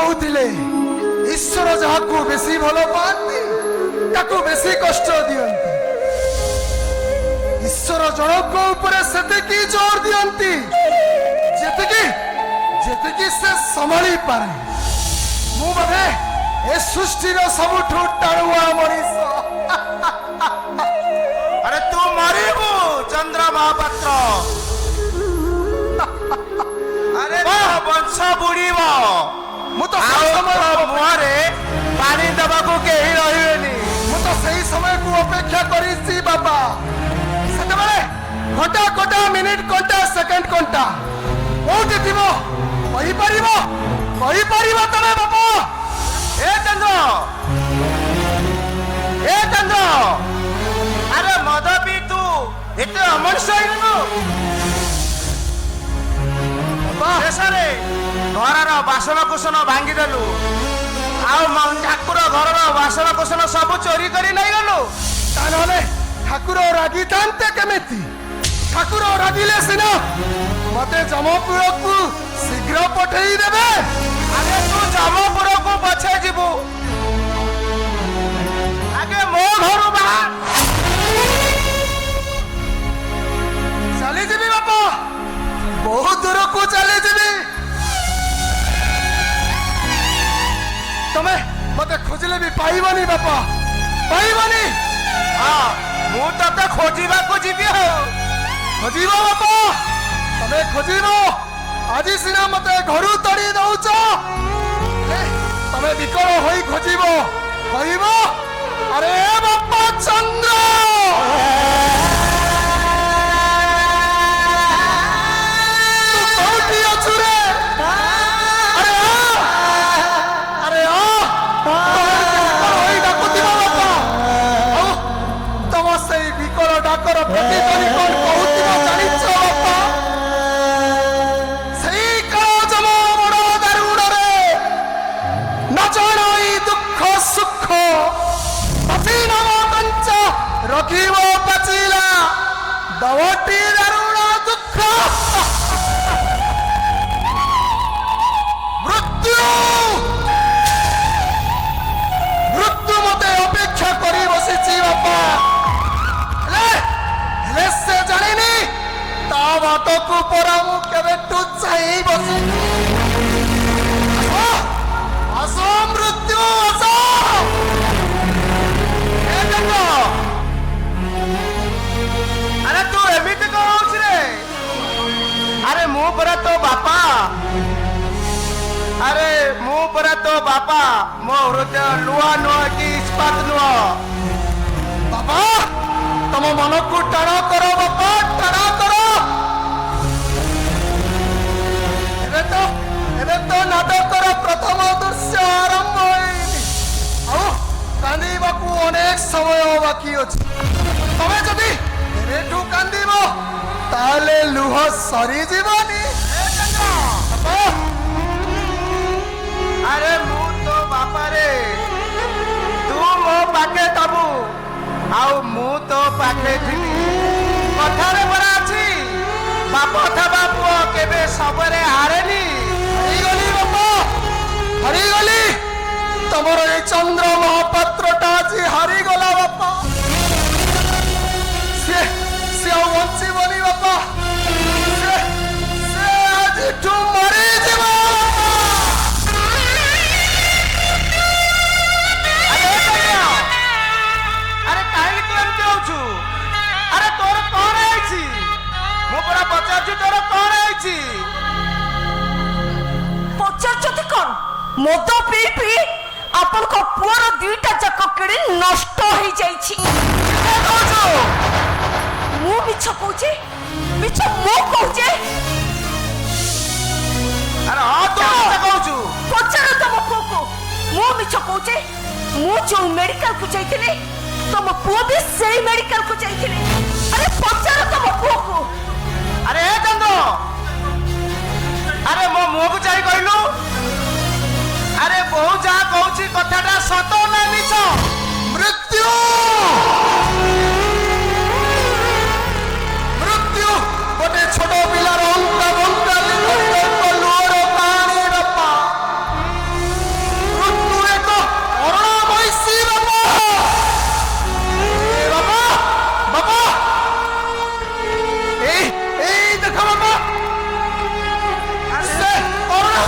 कहूले ईश्वर जहां बेसी भल पाती ताकू बेसी कष्ट दियंती ईश्वर जनक ऊपर सेतिकी जोर दियंती जेतिकी से संभाली पारे मु बधे ए सृष्टिर सबुठु टाणुआ मनीष अरे तू मरिबू चंद्र महापात्र अरे तो वंश बुड़ीब मु तो मुहरे पानी दबाकू केही रहिबेनी मु तो सही समय को अपेक्षा करिसी बाबा सेतबेले घंटा घंटा मिनिट घंटा सेकंड घंटा कोठी थिबो कहि परिबो तमे बाबा ए चंद्र अरे मद पी तू एते अमनुष्य हेनु शेषरे घर बासन कुसन भांगीदेलु ठाकुर घर बासन कुसन सब चोरी कर नहीं गलु ठाकुर रागी था केमिति ठाकुर रागिले सिना मते जमपुर को शीघ्र पठेई देबे अरे तू जमपुर को पछे जीवु आगे मो घर बाहर चली जीवी बापा बहुत दूर को चली जीवी तमे मते खोजले भी पाइबनी बापा पाइबनी हाँ मु तते खोजिबा को जीवी हो खोजिबो बापा तमे खोजिबो आज सिना मते घरु तड़ी दउछ तमे विकल होई खोजिबो कहइबो अरे बापा चंद्र रखिबो पचिला दवटी दारुण दुख मृत्यु मृत्यु मते अपेक्षा करी बसिछि बापा ले से जानिनी ता बात को परा मु केबे टु चाहि बसि असो मृत्यु असो अरे तू एमिति कहउछ रे अरे मु परा तो बापा अरे मु परा तो बापा मो हृदय लुआ नुआ की इस्पात नुआ बाबा तम मन को टाणा करो बापा टाणा करो एबे तो नाटकर प्रथम दृश्य आरंभ होइनी आउ कांदीबा को अनेक समय बाकी अछि तमे जदी एठू कांदीबो ताले लुह सरी जीवनी अरे मु तो बापा रे तू मो पाके तबु आउ मु तो पाके थिनी कथारे बरा अछि बाप था बापू केबे सबरे हारेनी हरिगली बापा हरिगली तमर ए चंद्र महापात्रटा जी हारिगला बापा से वंची बनी बापा से आज तू मरी जीवा अरे काहे तू एमती होछु अरे तोर कोन आइछि मो परा पचारछु तोर कोन आइछि पचारछति कोन मद पी पी आपन को पुअर दुईटा जक किड़ी नष्ट होई जाईछि मु मिछ कहूचे मिछ मो कहूचे अरे हां तो कहूछु पचार तम पुओ को मु मिछ कहूचे मु जो मेडिकल को जाइथिले तम पुओ भी सेही मेडिकल को जाइथिले अरे पचार तम पुओ को अरे ए चंदो अरे मो मुह को जाई कहलु अरे बहु जा कहूची कथाटा सत ना मिछ मृत्यु मृत्यु गोटे छोट पिलार अंका बंका लुहर पानी बापा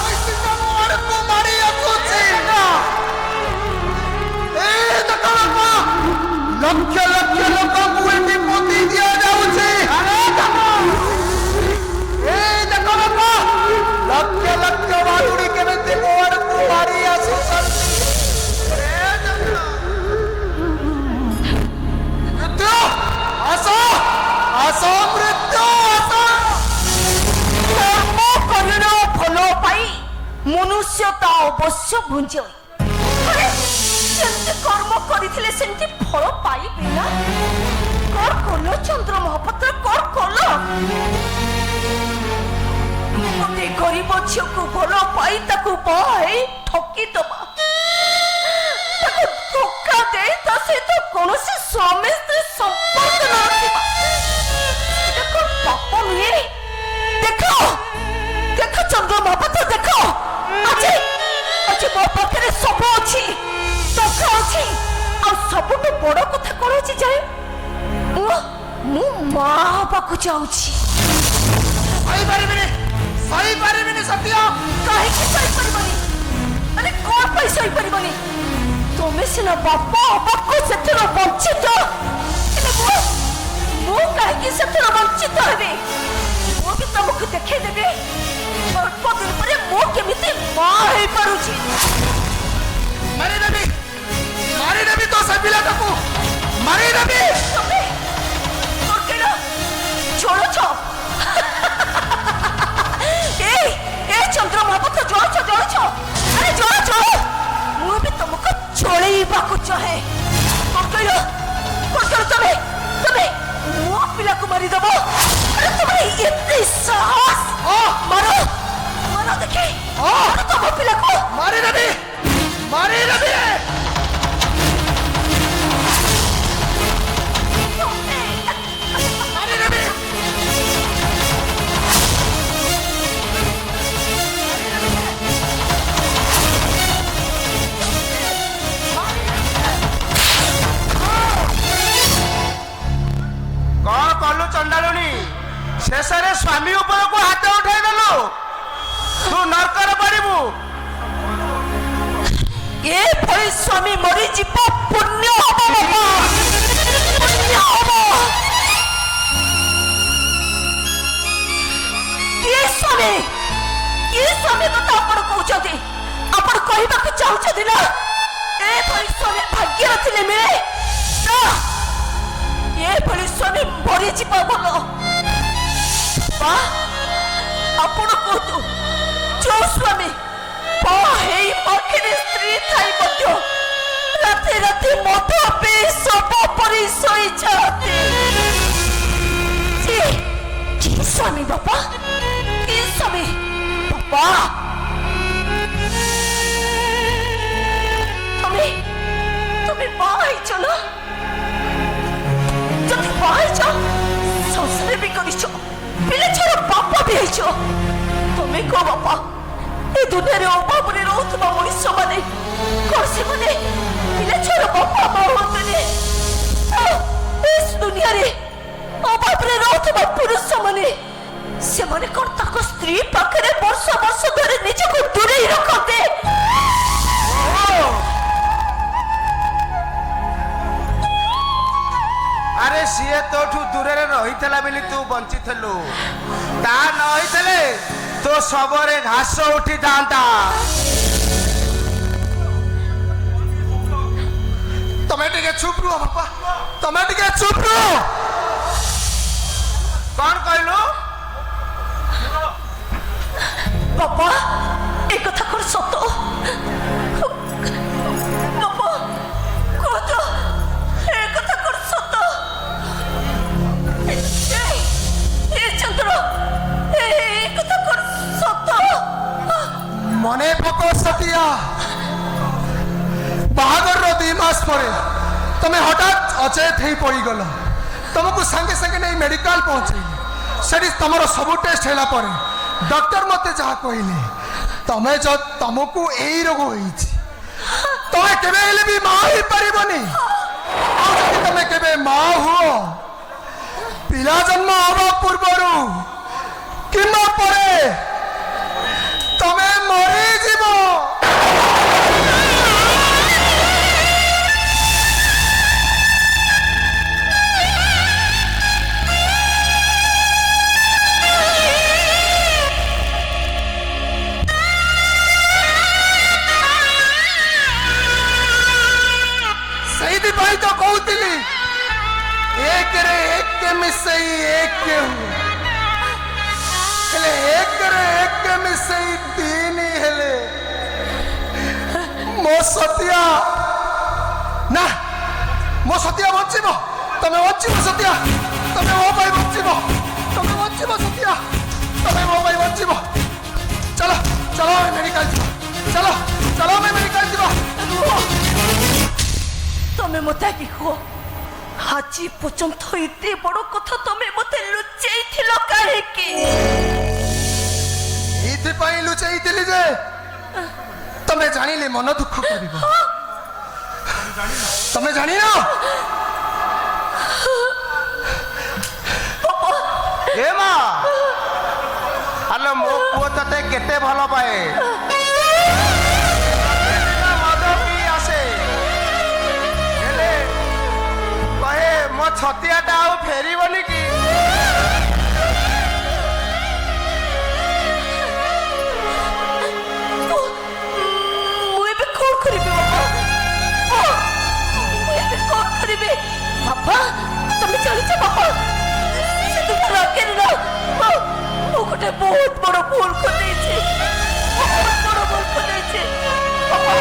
ପଇସା ମୋ ଆଡ଼କୁ ମାଡ଼ି ଆସୁଛି। ଏ ଦେଖ ବାପା, ଲକ୍ଷ ଲକ୍ଷ ଲୋକଙ୍କୁ ଏଠି ପୋତି ଦିଆଯାଉଛି। ଏ ଦେଖ ବାପା, ଲକ୍ଷ ଲକ୍ଷ ବାଦୁଡ଼ି କେମିତି ମୋ ଆଡ଼କୁ ମାଡ଼ି ଆସୁଛନ୍ତି। ମୃତ୍ୟୁ ଆସ, ଆସ ମୃତ୍ୟୁ ଆସ। কর্ম করিল ফল পাই মনুষ্য তা অবশ্য ভুঞ্জে যেমতি কর্ম করিলে সেমতি ফল পাইবে না। কর করল চন্দ্র মহাপাত্র, কর করল গোটে গরিব ঝিওকু ভাল পাই তাকে বাই ঠকি দেবা, তাকে ধোকা দেই তা সহিত কৌশি স্বামী স্ত্রী সম্পর্ক ন রাখিবা, এটা কোন পাপ নুহে? দেখো দেখো চন্দ্র মহাপাত্র, দেখো আজি আজি ମୋ ପାଖରେ ସବୁ ଅଛି, ଟଙ୍କା ଅଛି, ଆଉ ସବୁଠୁ ବଡ଼ କଥା କ'ଣ ଅଛି ଜାଣେ? ମୁଁ ମା ହବାକୁ ଯାଉଛି। ସହିପାରିବିନି ସତ୍ୟ। କାହିଁକି ସହିପାରିବନି? ଆରେ କ'ଣ ପାଇଁ ସହିପାରିବନି? ତମେ ସିନା ବାପ ହବାକୁ ସେଥିରୁ ବଞ୍ଚିତ, ହେଲେ ମୁଁ କାହିଁକି ସେଥିରୁ ବଞ୍ଚିତ ହେବି? ମୁଁ ବି ତମକୁ ଦେଖେଇଦେବି ଅଳ୍ପ ଦିନ ପରେ ମୁଁ କେମିତି ମା ହେଇପାରୁଛି। ମାରିଦେବି ତ ସେ ପିଲାଟାକୁ, ମାରିଦେବି। ତମେ ଚଳୁଛ? ଏ ଚନ୍ଦ୍ର ମହାପାତ୍ର ଜଳୁଛ? ଆରେ ଜଳ ମୁଁ ବି ତମକୁ ଚଳେଇବାକୁ ଚାହେଁ। କ'ଣ କହିଲ ତମେ ତମେ ମୋ ପିଲାକୁ ମାରିଦେବ? ଆରେ ତମର ଏତେ ସାହସ? ମାର ଦେଖେ, ତମ ପିଲାକୁ ମାରିଦେବି। କଣ କଲୁ ଚଣ୍ଡାଳୁଣୀ? ଶେଷରେ ସ୍ୱାମୀ ଉପରକୁ ହାତ ଉଠାଇଦେଲୁ। ତୁ ନର୍କରେ ପଡ଼ିବୁ। ଏଭଳି ସ୍ୱାମୀ ମରିଯିବ, ପୁଣ୍ୟ ହବ ବାପା, ପୁଣ୍ୟ ହବ। କିଏ ସ୍ୱାମୀ କଥା ଆପଣ କହୁଛନ୍ତି? ଆପଣ କହିବାକୁ ଚାହୁଁଛନ୍ତି ନା ଏଭଳି ସ୍ୱାମୀ ଭାଗ୍ୟରେ ଥିଲେ ମିଳେ ନା? ଏଭଳି ସ୍ୱାମୀ ମରିଯିବା ଭଲ। ଆପଣ କୁହନ୍ତୁ, ଯୋଉ ସ୍ୱାମୀ ହେଇ ପାଖରେ ସ୍ତ୍ରୀ ଥାଇ ମଧ୍ୟ ରାତି ରାତି ମଦ ପିଇ ଶବ ପରି ଶୋଇଛନ୍ତି, କି ସ୍ୱାମୀ ବାପା, କି ସ୍ୱାମୀ ବାପା? তুমি ବାହା ହେଇଛ ନା? ଯଦି ବାହା ହେଇଛ, ସଂସାର ବି କରିଛ, ପିଲା ଛୁଆର ବାପ ବି ହେଇଛ, ତମେ କହ ବାପା, ଏ ଦୁନିଆରେ ଅଭାବରେ ରହୁଥିବା ମଣିଷ ମାନେ କଣ ସେମାନେ ପିଲା ଛୁଆର ବାପା ମା ହୁଅନ୍ତିନି? ଏ ଦୁନିଆରେ ଅଭାବରେ ରହୁଥିବା ପୁରୁଷ ମାନେ ସେମାନେ କଣ ତାଙ୍କ ସ୍ତ୍ରୀ ପାଖରେ ବର୍ଷ ବର୍ଷ ଧରି ନିଜକୁ ଦୂରେଇ ରଖନ୍ତି? ଆରେ ସିଏ ତୋଠୁ ଦୂରରେ ରହିଥିଲା ବୋଲି ତୁ ବଞ୍ଚିଥିଲୁ। ତା ନ ହେଇଥିଲେ ତୋ ଶବରେ ଘାସ ଉଠିଥାନ୍ତା। ତମେ ଟିକେ ଚୁପ୍ ରୁହ ବାପା, ତମେ ଟିକେ ଚୁପ୍ ରୁହ। କଣ କହିଲୁ? ବାପା, ଏ କଥା କଣ ସତ? ବାପା କୁହତ, ଏ କଥା କଣ ସତ? ଏ ଚନ୍ଦ୍ର, ଏ କଥା କଣ ସତ? ମନେ ପକో ସତିଆ, ବାହାଘରର 2 ମାସ ପରେ ତମେ ହଠାତ୍ ଅଚେତ ହେଇ ପଡ଼ିଗଲ। ତମକୁ ସାଙ୍ଗେ ସାଙ୍ଗେ ନେଇ ମେଡିକାଲ ପହଞ୍ଚେଇଲି। ସେଠି ତମର ସବୁ ଟେଷ୍ଟ ହେଲା ପରେ ଡକ୍ଟର ମତେ ଯାହା କହିଲେ, ତମକୁ ଏଇ ରୋଗ ହେଇଛି, ତମେ କେବେ ହେଲେ ବି ମା ହେଇପାରିବନି। ଆଉ ଯଦି ତମେ କେବେ ମା ହୁଅ, ପିଲା ଜନ୍ମ ହବା ପୂର୍ବରୁ କିମ୍ବା ପରେ ତମେ ସେଥିପାଇଁ ତ କହୁଥିଲି ଏକରେ ଏକ ମିଶେଇ ଏକ ହୁଏ ହେଲେ ଏକରେ ଏକ ମିଶେଇ ତିନି ହେଲେ ମୋ ସତିଆ ନା ମୋ ସତିଆ ବଞ୍ଚିବ ତମେ ବଞ୍ଚିବ ସତିଆ ତମେ ମୋ ପାଇଁ ବଞ୍ଚିବ ତମେ ବଞ୍ଚିବ ସତିଆ ତମେ ମୋ ପାଇଁ ବଞ୍ଚିବ ଚାଲ ଚାଲ ଆମେ ମେଡିକାଲ ଯିବା ଚାଲ ଚାଲ ଆମେ ମେଡିକାଲ ଯିବା ତମେ ମତେ ଆଗେ କୁହ ଆଜି ପର୍ଯ୍ୟନ୍ତ ଏତେ ବଡ଼ କଥା ତମେ ମତେ ଲୁଚେଇଥିଲ କାହିଁକି? ଏଇଥିପାଇଁ ଲୁଚେଇଥିଲି ଯେ ତମେ ଜାଣିଲେ ମନ ଦୁଃଖ କରିବ ତମେ ଜାଣିନ ଏ ମା ଆଲୋ ମୋ ପୁଅ ତତେ କେତେ ଭଲ ପାଏ ମଦ ପିଇ ଆସେ ହେଲେ କହେ ମୋ ଛତିଆଟା ଆଉ ଫେରିବନି କି ମୁଁ ଏବେ କଣ କରିବି ବାପା? ମୁଁ ଏବେ କଣ କରିବି ବାପା? ତମେ ଜାଣିଛ ବାପା ସେ ତୁମ ରାଗରେ ନା ମୁଁ ଗୋଟେ ବହୁତ ବଡ଼ ଭୁଲ କରିଦେଇଛି ବହୁତ ବଡ଼ ଭୁଲ କରିଦେଇଛି ବାପା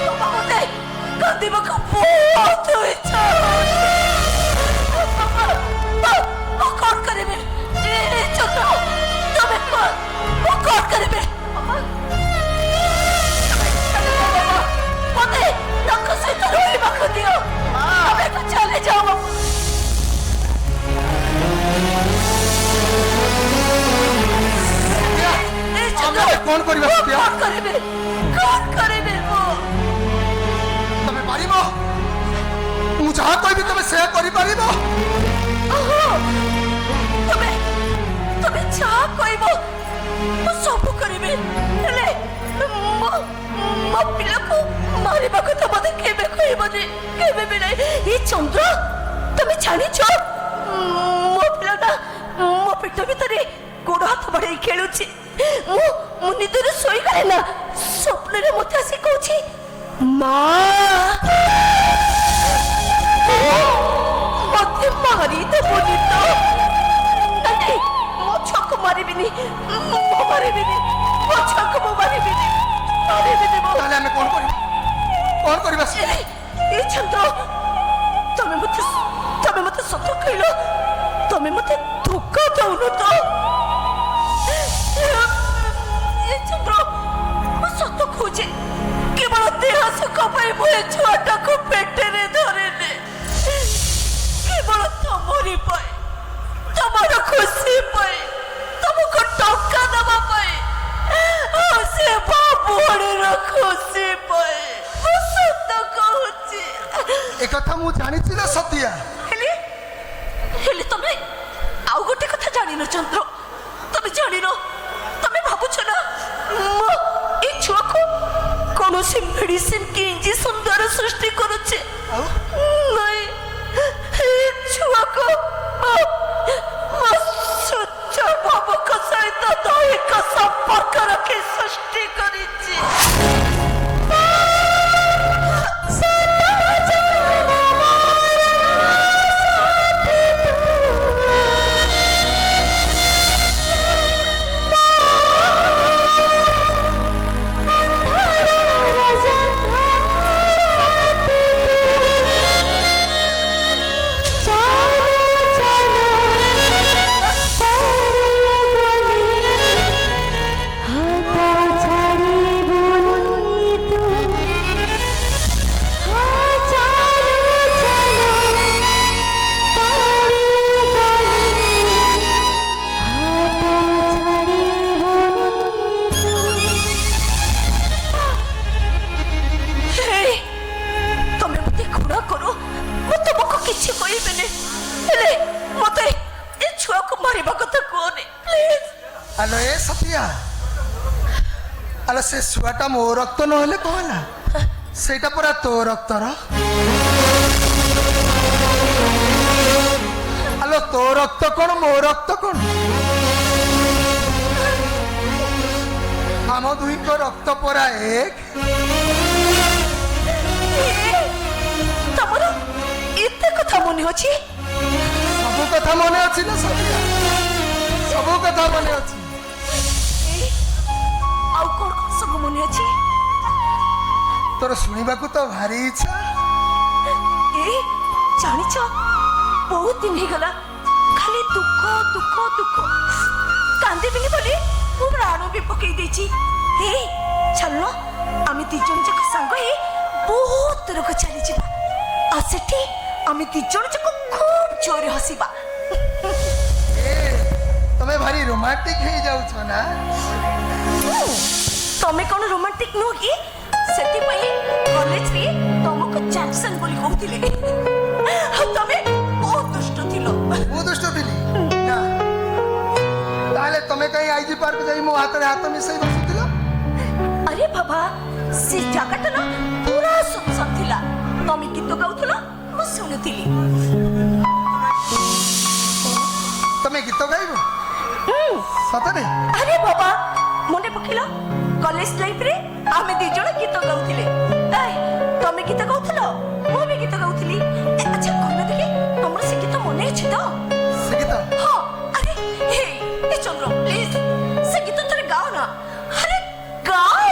ବାପା ମତେ କାନ୍ଦିବାକୁ ବହୁତ ଇଚ୍ଛା ବାପା ମୁଁ କଣ କରିବି ଚନ୍ଦ୍ର ତମେ ମୁଁ କଣ କରିବି ବାପା ମତେ ତାଙ୍କ ସହିତ ରହିବାକୁ ଦିଅ ଆମେ ଚାଲେ ଯାଅ ଆମେ କଣ କରିବା ସତିଆ କଣ କରିବି ତମେ ପାରିବ ମୁଁ ଯାହା କହିବି ତମେ ସେୟା କରିପାରିବ ତମେ ଯାହା କହିବ ମୁଁ ସବୁ କରିବି ହେଲେ ମୋ ପିଲାକୁ ମାରିବା କଥା ମତେ କେବେ କହିବନି କେବେ ବି ନାହିଁ ଏ ଚନ୍ଦ୍ର ତମେ ଜାଣିଛ ମୋ ପିଲାଟା ମୋ ପେଟ ଭିତରେ ଗୋଡ଼ ହାତ ବଢ଼େଇ ଖେଳୁଛି ମୁଁ ନିଦରେ ଶୋଇଗଲେ ନା ସ୍ୱପ୍ନରେ ମତେ ଆସି କହୁଛି ମା ମତେ ମାରିଦେବନି ତ ନାଇଁ ମୋ ଛୁଆକୁ ମାରିବିନି ମାରିବିନି ମୋ ଛୁଆକୁ ମୁଁ ମାରିବିନି ତାହେଲେ ଆମେ କଣ କରିବା ଏ ଚନ୍ଦ୍ର ତମେ ମତେ ସତ କହିଲ ତମେ ମତେ ଧୋକା ଦଉନ ତ ଏ ଚନ୍ଦ୍ର ମୁଁ ସତ କହୁଛି କେବଳ ଦେହ ସୁଖ ପାଇଁ ମୁଁ ଏ ଛୁଆଟାକୁ ପେଟରେ ଧରିନି କେବଳ ତମରି ପାଇଁ ତମର ଖୁସି ପାଇଁ ତମକୁ ଟଙ୍କା ଦେବା ପାଇଁ ଆଉ ସେ ଭଉଣୀର ଖୁସି ପାଇଁ ମୁଁ ସତ କହୁଛି ଏକଥା ମୁଁ ଜାଣିଛି ନା ସତିଆ ହେଲେ ତମେ ଆଉ ଗୋଟେ କଥା ଜାଣିନ ଚନ୍ଦ୍ର ତମେ ଜାଣିନ ତମେ ଭାବୁଛ ନା ମୁଁ ଏ ଛୁଆକୁ କୌଣସି ମେଡିସିନ କି ଇଞ୍ଜେକ୍ସନ ଦ୍ୱାରା ସୃଷ୍ଟି କରୁଛି ନାଇଁ ଏ ଛୁଆକୁ ସ୍ୱଚ୍ଛ ଭାବକ ସହିତ ଦୈହିକ ସମ୍ପର୍କ ରଖି ସୃଷ୍ଟି କରିଛି ଆଲୋ ଏ ସତିଆ ଆଲୋ ସେ ଛୁଆଟା ମୋ ରକ୍ତ ନହେଲେ କଣ ହେଲା ସେଇଟା ପରା ତୋ ରକ୍ତର ଆଲୋ ତୋ ରକ୍ତ କଣ ମୋ ରକ୍ତ କଣ ଆମ ଦୁହିଁଙ୍କ ରକ୍ତ ପରା ଏକ ତମର କଥା ମନେ ଅଛି? ସବୁ କଥା ମନେ ଅଛି ନା ସରିଆ? ସବୁ କଥା ମନେ ଅଛି। ଏଇ, ଆଉ କଣ କଣ ସବୁ ମନେ ଅଛି? ତୋର ଶୁଣିବାକୁ ତ ଭାରି ଇଚ୍ଛା। ଏଇ ଜାଣିଛ ବହୁତ ଦିନ ହେଇଗଲା ଖାଲି ଦୁଃଖ ଦୁଃଖ ଦୁଃଖ କାନ୍ଦିବିନି ବୋଲି ମୁଁ ପ୍ରାଣ ବି ପକେଇ ଦେଇଛି। ଏଇ ଚାଲୁନ ଆମେ ଦି ଜଣ ଯାକ ସାଙ୍ଗ ହେଇ ବହୁତ ଦୂରକୁ ଚାଲିଯିବା ଆଉ ସେଠି ଆମେ ଦି ଜଣ ଯାକ ଖୁବ୍ ଜୋରେ ହସିବା। ଏ ତମେ ଭାରି ରୋମାଣ୍ଟିକ ହେଇଯାଉଛ ନା? ତମେ କଣ ରୋମାଣ୍ଟିକ ନୁହ କି? ସେଥିପାଇଁ କଲେଜରେ ତମକୁ ଜ୍ୟାକ୍ସନ୍ ବୋଲି କହୁଥିଲେ ଆଉ ତମେ ବହୁତ ଦୁଷ୍ଟ ଥିଲ। ମୁଁ ଦୁଷ୍ଟ ଥିଲି ନା? ତାହେଲେ ତମେ କାହିଁ ଆଇଜି ପାର୍କ ଯାଇ ମୋ ହାତରେ ହାତ ମିଶାଇ ବସୁଥିଲ? अरे बाबा से जगह ना पूरा सुनसान थिला तमे गीत गाउथुल मु सुनुथिली। तमे गीत गाइब सतरे? अरे बाबा मने पकिलो कॉलेज लाइफ रे आमे दी जण गीत गाउथिले। ए तमे गीत गाउथुल मु भी गीत गाउथिली। अच्छा कोन देखि तमर से गीत मने अछि तो? से गीत हां अरे हे ए चंद्र प्लीज से गीत तोरे गाओ ना। अरे गाओ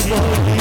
Boy